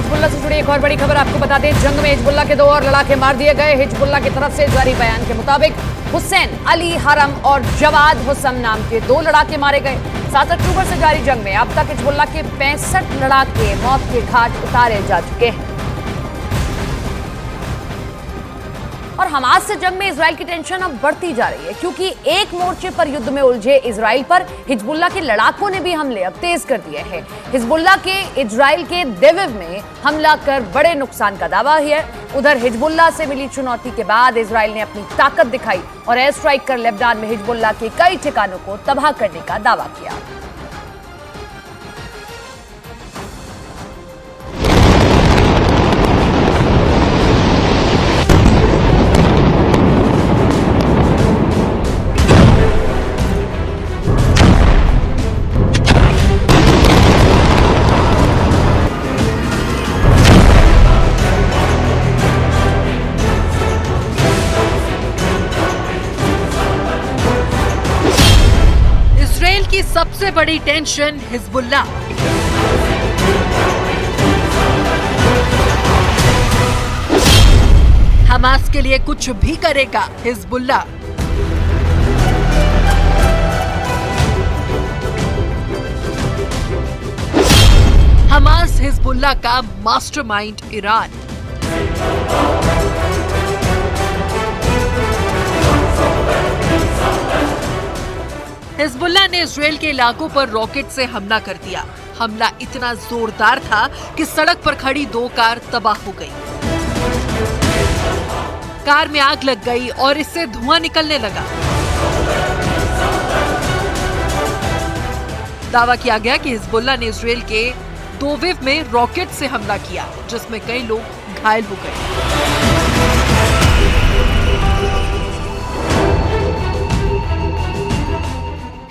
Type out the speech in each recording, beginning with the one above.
Hezbollah से जुड़ी एक और बड़ी खबर आपको बता दें। जंग में हिजबुल्लाह के 2 और लड़ाके मार दिए गए। हिजबुल्लाह की तरफ से जारी बयान के मुताबिक हुसैन अली हरम और जवाद हुसैन नाम के 2 लड़ाके मारे गए। 7 अक्टूबर से जारी जंग में अब तक हिजबुल्लाह के 65 लड़ाके मौत के घाट उतारे जा चुके हैं। और हमास से जंग में इजराइल की टेंशन अब बढ़ती जा रही है, क्योंकि एक मोर्चे पर युद्ध में उलझे इजराइल पर हिजबुल्लाह के लड़ाकों ने भी हमले अब तेज कर दिए हैं। हिजबुल्लाह के इजराइल के देविव में हमला कर बड़े नुकसान का दावा है। उधर हिजबुल्लाह से मिली चुनौती के बाद इजराइल ने अपनी ताकत दिखाई और एयर स्ट्राइक कर लेबनान में हिजबुल्लाह के कई ठिकानों को तबाह करने का दावा किया। की सबसे बड़ी टेंशन हिजबुल्लाह। हमास के लिए कुछ भी करेगा हिजबुल्लाह। हमास हिजबुल्लाह का मास्टरमाइंड ईरान। हिजबुल्लाह ने इजराइल के इलाकों पर रॉकेट से हमला कर दिया। हमला इतना जोरदार था कि सड़क पर खड़ी 2 कार तबाह हो गई। कार में आग लग गई और इससे धुआं निकलने लगा। दावा किया गया कि हिजबुल्लाह ने इजराइल के दोविव में रॉकेट से हमला किया, जिसमें कई लोग घायल हो गए।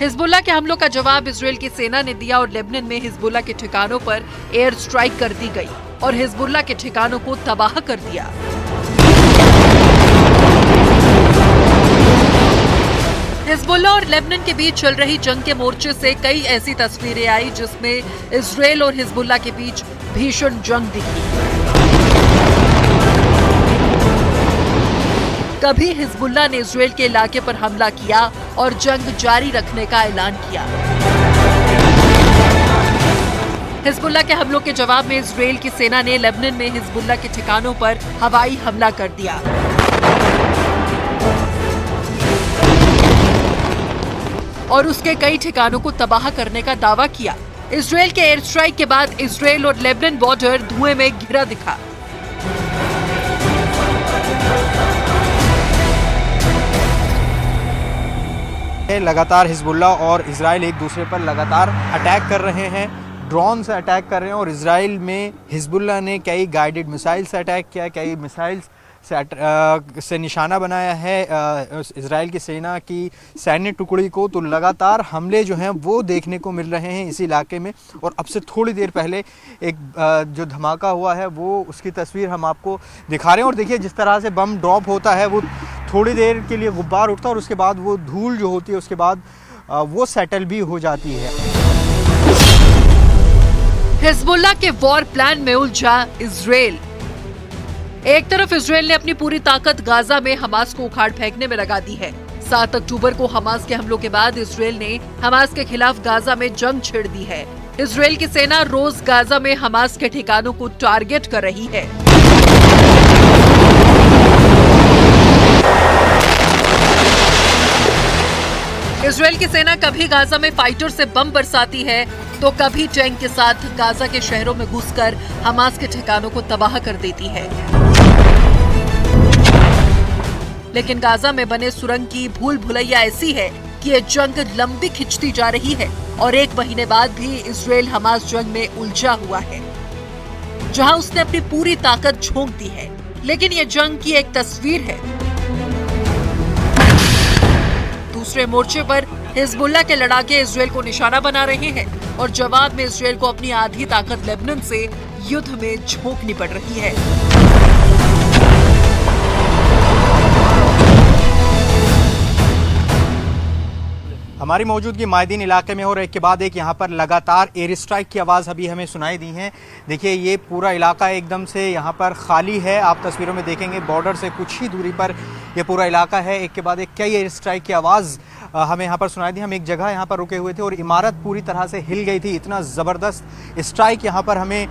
हिजबुल्लाह के हमलों का जवाब इजराइल की सेना ने दिया और लेबनान में हिजबुल्लाह के ठिकानों पर एयर स्ट्राइक कर दी गई और हिजबुल्लाह के ठिकानों को तबाह कर दिया। हिजबुल्लाह और लेबनान के बीच चल रही जंग के मोर्चे से कई ऐसी तस्वीरें आई जिसमें इजराइल और हिजबुल्लाह के बीच भीषण जंग दिखी। कभी हिजबुल्लाह ने इजराइल के इलाके पर हमला किया और जंग जारी रखने का ऐलान किया। हिजबुल्लाह के हमलों के जवाब में इजराइल की सेना ने लेबनान में हिजबुल्लाह के ठिकानों पर हवाई हमला कर दिया। और उसके कई ठिकानों को तबाह करने का दावा किया। इजराइल के एयर स्ट्राइक के बाद इजराइल और लेबनान बॉर्डर धुएं में घिरा दिखा। लगातार हिजबुल्लाह और इजराइल एक दूसरे पर लगातार अटैक कर रहे हैं, ड्रोन से अटैक कर रहे हैं। और इजराइल में हिजबुल्लाह ने कई गाइडेड मिसाइल से अटैक किया, कई मिसाइल्स से निशाना बनाया है इजराइल की सेना की सैन्य टुकड़ी को। तो लगातार हमले जो हैं वो देखने को मिल रहे हैं इस इलाके में। और अब से थोड़ी देर पहले एक जो धमाका हुआ है वो उसकी तस्वीर हम आपको दिखा रहे हैं। और देखिए जिस तरह से बम ड्रॉप होता है वो थोड़ी देर के लिए गुब्बार उठता है और उसके बाद वो धूल जो होती है उसके बाद वो सेटल भी हो जाती है। हिजबुल्लाह के वॉर प्लान में उलझा इजराइल। एक तरफ इजराइल ने अपनी पूरी ताकत गाजा में हमास को उखाड़ फेंकने में लगा दी है। 7 अक्टूबर को हमास के हमलों के बाद इजराइल ने हमास के खिलाफ गाजा में जंग छेड़ दी है। इजराइल की सेना रोज गाजा में हमास के ठिकानों को टारगेट कर रही है। इजराइल की सेना कभी गाजा में फाइटर से बम बरसाती है तो कभी टैंक के साथ गाजा के शहरों में घुसकर हमास के ठिकानों को तबाह कर देती है। लेकिन गाजा में बने सुरंग की भूल भुलैया ऐसी है कि ये जंग लंबी खिंचती जा रही है और 1 महीने बाद भी इजराइल हमास जंग में उलझा हुआ है, जहां उसने अपनी पूरी ताकत झोंक दी है। लेकिन ये जंग की एक तस्वीर है। दूसरे मोर्चे पर हिजबुल्लाह के लड़ाके इजराइल को निशाना बना रहे हैं और जवाब में इजराइल को अपनी आधी ताकत लेबनान से युद्ध में झोंकनी पड़ रही है। हमारी मौजूदगी मायदीन इलाके में और एक के बाद एक यहाँ पर लगातार एयर स्ट्राइक की आवाज़ अभी हमें सुनाई दी है। देखिए ये पूरा इलाका एकदम से यहाँ पर खाली है। आप तस्वीरों में देखेंगे बॉर्डर से कुछ ही दूरी पर ये पूरा इलाका है। एक के बाद एक कई एयर स्ट्राइक की आवाज़ हमें यहाँ पर सुनाई दी। हम एक जगह यहाँ पर रुके हुए थे और इमारत पूरी तरह से हिल गई थी। इतना ज़बरदस्त स्ट्राइक यहाँ पर हमें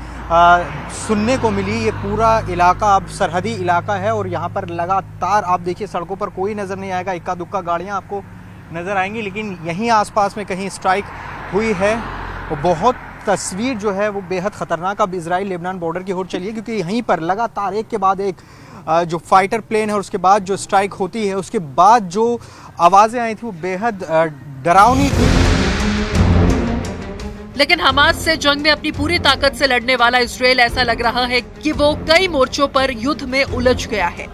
सुनने को मिली। ये पूरा इलाका अब सरहदी इलाका है और यहाँ पर लगातार आप देखिए सड़कों पर कोई नज़र नहीं आएगा, इक्का दुक्का गाड़ियाँ आपको नज़र आएंगी, लेकिन यहीं आसपास में कहीं स्ट्राइक हुई है। और बहुत तस्वीर जो है वो बेहद ख़तरनाक अब इजराइल लेबनान बॉर्डर की ओर चली है, क्योंकि यहीं पर लगातार एक के बाद एक जो फाइटर प्लेन है और उसके बाद जो स्ट्राइक होती है, उसके बाद जो आवाज़ें आई थी वो बेहद डरावनी थी। लेकिन हमास से जंग में अपनी पूरी ताकत से लड़ने वाला इजराइल ऐसा लग रहा है कि वो कई मोर्चों पर युद्ध में उलझ गया है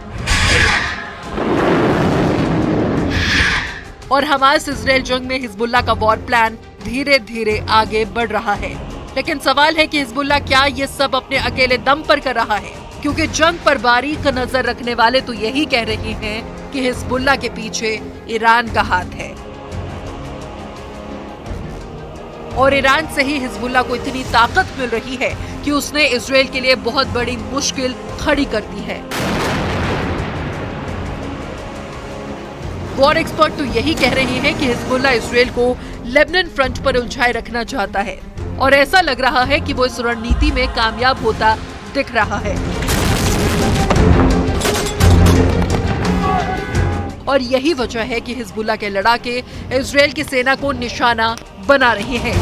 और हमास इजराइल जंग में हिजबुल्लाह का वॉर प्लान धीरे धीरे आगे बढ़ रहा है। लेकिन सवाल है कि हिजबुल्लाह क्या ये सब अपने अकेले दम पर कर रहा है, क्योंकि जंग पर बारीक नजर रखने वाले तो यही कह रहे हैं कि हिजबुल्लाह के पीछे ईरान का हाथ है और ईरान से ही हिजबुल्लाह को इतनी ताकत मिल रही है कि उसने इजराइल के लिए बहुत बड़ी मुश्किल खड़ी कर दी है। वॉर एक्सपर्ट तो यही कह रहे हैं कि हिजबुल्लाह इजराइल को लेबनान फ्रंट पर उलझाए रखना चाहता है और ऐसा लग रहा है कि वो इस रणनीति में कामयाब होता दिख रहा है और यही वजह है कि हिजबुल्लाह के लड़ाके इजराइल की सेना को निशाना बना रहे हैं।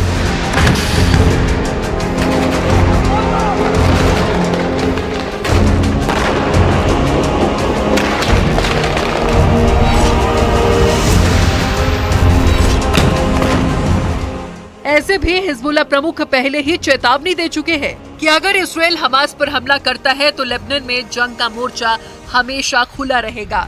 ऐसे भी हिजबुल्लाह प्रमुख पहले ही चेतावनी दे चुके हैं कि अगर इजराइल हमास पर हमला करता है तो लेबनान में जंग का मोर्चा हमेशा खुला रहेगा।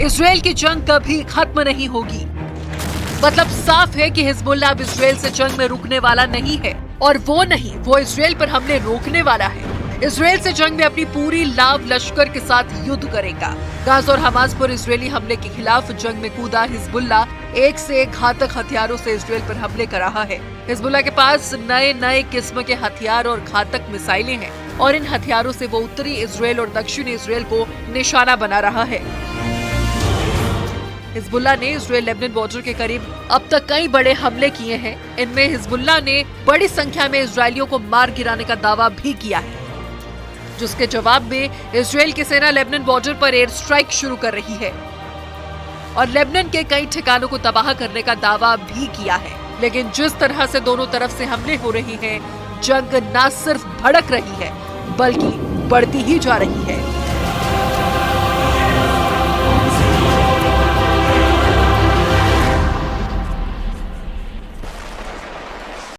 इजराइल की जंग कभी खत्म नहीं होगी। मतलब साफ है कि हिजबुल्लाह अब इजराइल से जंग में रुकने वाला नहीं है और वो इजराइल पर हमले रोकने वाला है। इजराइल से जंग में अपनी पूरी लाव लश्कर के साथ युद्ध करेगा। गाजा और हमास पर इजरायली हमले के खिलाफ जंग में कूदा हिजबुल्लाह एक से एक घातक हथियारों से इजराइल पर हमले कर रहा है। हिजबुल्लाह के पास नए नए किस्म के हथियार और घातक मिसाइलें हैं और इन हथियारों से वो उत्तरी इजराइल और दक्षिणी इजराइल को निशाना बना रहा है। हिजबुल्लाह ने इजराइल लेबनान बॉर्डर के करीब अब तक कई बड़े हमले किए हैं। इनमें हिजबुल्लाह ने बड़ी संख्या में इजरायलियों को मार गिराने का दावा भी किया है, जिसके जवाब में इजराइल की सेना लेबनान बॉर्डर पर एयर स्ट्राइक शुरू कर रही है और लेबनान के कई ठिकानों को तबाह करने का दावा भी किया है। लेकिन जिस तरह से दोनों तरफ से हमले हो रहे हैं, जंग न सिर्फ भड़क रही है बल्कि बढ़ती ही जा रही है।